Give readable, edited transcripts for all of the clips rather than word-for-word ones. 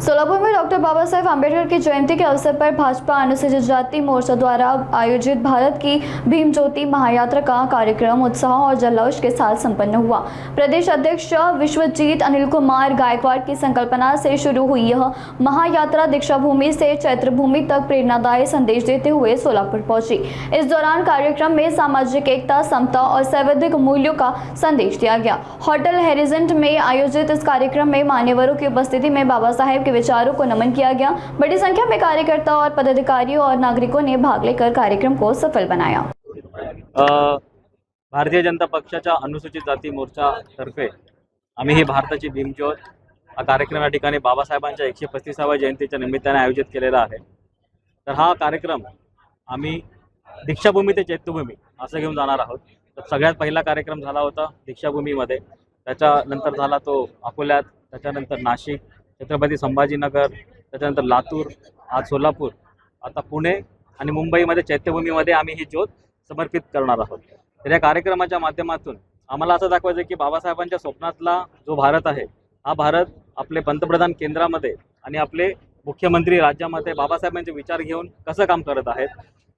सोलापुर में डॉक्टर बाबा साहेब आम्बेडकर की जयंती के अवसर पर भाजपा अनुसूचित जाति मोर्चा द्वारा आयोजित भारत की भीम ज्योति महायात्रा का कार्यक्रम उत्साह और जल्लोष के साथ संपन्न हुआ। प्रदेश अध्यक्ष विश्वजीत अनिल कुमार गायकवाड़ की संकल्पना से शुरू हुई यह महायात्रा दीक्षाभूमि से चैत्रभूमि तक प्रेरणादायी संदेश देते हुए सोलापुर पहुंची। इस दौरान कार्यक्रम में सामाजिक एकता, समता और सैद्धांतिक मूल्यों का संदेश दिया गया। होटल हेरिजेंट में आयोजित इस कार्यक्रम में मान्यवरों की उपस्थिति में बाबा साहेब के विचारों को नमन किया गया। बड़ी संख्या में कार्यकर्ता और पदाधिकारियों और नागरिकों ने भाग लेकर कार्यक्रम को सफल बनाया। भारतीय जनता पक्षाच्या अनुसूचित जाती मोर्चा तर्फे आम्ही ही भारताची भीमज्योत हा कार्यक्रम या ठिकाणी बाबासाहेबांच्या 135व्या जयंतीच्या निमित्ताने आयोजित केलेला आहे। तर हा कार्यक्रम आम्ही दीक्षाभूमी ते चैत्यभूमी असं घेऊन जाणार आहोत। तर सगळ्यात पहिला कार्यक्रम झाला होता दीक्षाभूमीमध्ये, त्याच्यानंतर झाला तो अकोल्यात, त्याच्यानंतर नाशिक, छत्रपती संभाजीनगर, त्याच्यानंतर लातूर, आज सोलापूर, आता पुणे आणि मुंबईमध्ये चैत्यभूमीमध्ये आम्ही ही ज्योत समर्पित करणार आहोत। तर या कार्यक्रमाच्या माध्यमातून आम्हाला असं दाखवायचं की बाबासाहेबांच्या स्वप्नातला जो भारत आहे हा भारत आपले पंतप्रधान केंद्रामध्ये आणि आपले मुख्यमंत्री राज्यामध्ये बाबासाहेबांचे विचार घेऊन कसं काम करत आहेत।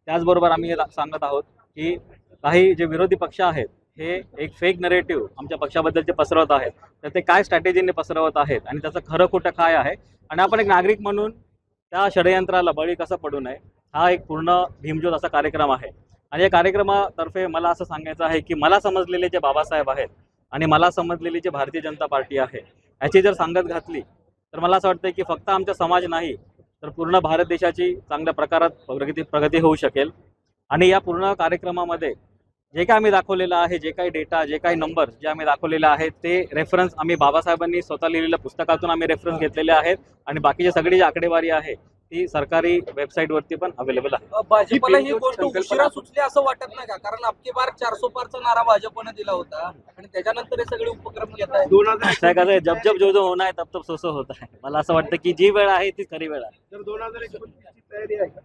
त्याचबरोबर आम्ही हे सांगत आहोत की काही जे विरोधी पक्ष आहेत हे एक फेक नरेटिव्ह आमच्या पक्षाबद्दलचे पसरवत आहेत, तर ते काय स्ट्रॅटेजीने पसरवत आहेत आणि त्याचं खरं खोटं काय आहे आणि आपण एक नागरिक म्हणून त्या षडयंत्राला बळी कसं पडू नये, हा एक पूर्ण भीमज्योत असा कार्यक्रम आहे। आणि या कार्यक्रमातर्फे मला असं सांगायचं आहे की मला समजलेले जे बाबासाहेब आहेत आणि मला समजलेली जी भारतीय जनता पार्टी आहे याची जर सांगत घातली तर मला असं वाटतं की फक्त आमचा समाज नाही तर पूर्ण भारत देशाची चांगल्या प्रकारात प्रगती होऊ शकेल। आणि या पूर्ण कार्यक्रमामध्ये जे काय आम्ही दाखवलेलं आहे, जे काही डेटा, जे काही नंबर्स जे आम्ही दाखवलेले आहेत ते रेफरन्स आम्ही बाबासाहेबांनी स्वतः लिहिलेल्या पुस्तकातून आम्ही रेफरन्स घेतलेले आहेत आणि बाकीची सगळी जी आकडेवारी आहे ती सरकारी वेबसाईटवरती पण अवेलेबल आहे। भाजपला ही गोष्ट उशिरा सुचली असं वाटत नाही का? कारण अबकी बार 400 पारचा नारा भाजपने दिला होता आणि त्याच्यानंतर हे सगळे उपक्रम घेत आहेत। जब जब जो होना है तब तब सो होता है। मला असं वाटतं की जी वेळ आहे ती खरी वेळ आहे। 2029 ची तयारी आहे का?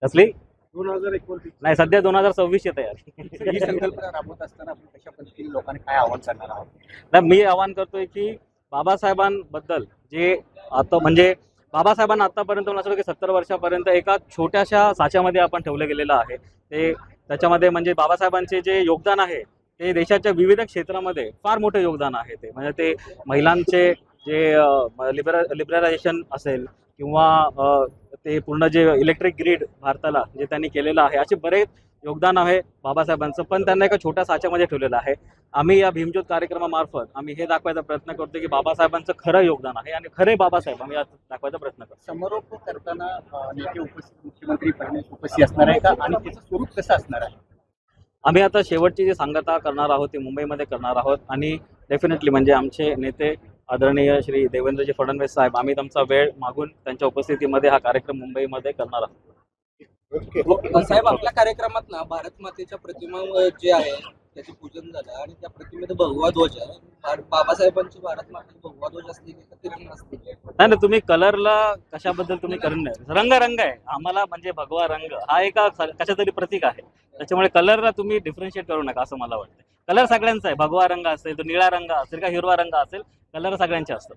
कसली 2029 नाही, सध्या 2026 येत आहे। ही संकल्पना राबवत असताना आपण कशा पद्धतीने लोकांनी काय आव्हान करणार आहोत? नाही, मी आवाहन करतोय की बाबासाहेबांबद्दल जे आता म्हणजे बाबासाहेबांना आतापर्यंत मला असं वाटतं की 70 वर्षापर्यंत एका छोट्याशा साच्यामध्ये आपण ठेवलं गेलेलं आहे। ते त्याच्यामध्ये म्हणजे बाबासाहेबांचे जे योगदान आहे ते देशाच्या विविध क्षेत्रामध्ये फार मोठे योगदान आहे। ते म्हणजे ते महिलांचे जे लिबरलायझेशन असेल किंवा ते पूर्ण जे इलेक्ट्रिक ग्रीड भारताला जे त्यांनी केलेलं आहे, असे बरेच योगदान आहे बाबासाहेबांचं, पण त्यांना एका छोट्या साच्यामध्ये ठेवलेलं आहे। आम्ही या भीमज्योत कार्यक्रमामार्फत आम्ही हे दाखवायचा प्रयत्न करतो की बाबासाहेबांचं खरं योगदान आहे आणि खरे बाबासाहेब आम्ही दाखवायचा प्रयत्न करतो। समारोप करताना नेते उपस्थित, मुख्यमंत्री फडणवीस उपस्थित असणार आहे का आणि त्याचं स्वरूप कसं असणार आहे? आम्ही आता शेवटची जी सांगता करणार आहोत ती मुंबईमध्ये करणार आहोत आणि डेफिनेटली म्हणजे आमचे नेते आदरणीय श्री देवेंद्रजी फडणवीस साहेब, आम्ही त्यांचा वेळ मागून त्यांच्या उपस्थितीमध्ये हा कार्यक्रम मुंबईमध्ये करणार आहोत। साहेब, आपल्या कार्यक्रमात ना भारत मातेच्या प्रतिमा जे आहे त्याचे पूजन झालं आणि त्या प्रतिमेत भगवा ध्वज आहे। बाबासाहेबांची भारत मातेची भगवा ध्वज असते की तिरंगा असते? नाही, तुम्ही कलरला कशाबद्दल तुम्ही करून नाही, रंग आहे आम्हाला, म्हणजे भगवा रंग हा एका कशा तरी प्रतीक आहे, त्याच्यामुळे कलरला तुम्ही डिफरन्शिएट करू नका असं मला वाटतं। कलर सगळ्यांचा आहे, भगवा रंग असेल, तो निळा रंग असेल का हिरवा रंग असेल, कलर सगळ्यांचे असतात।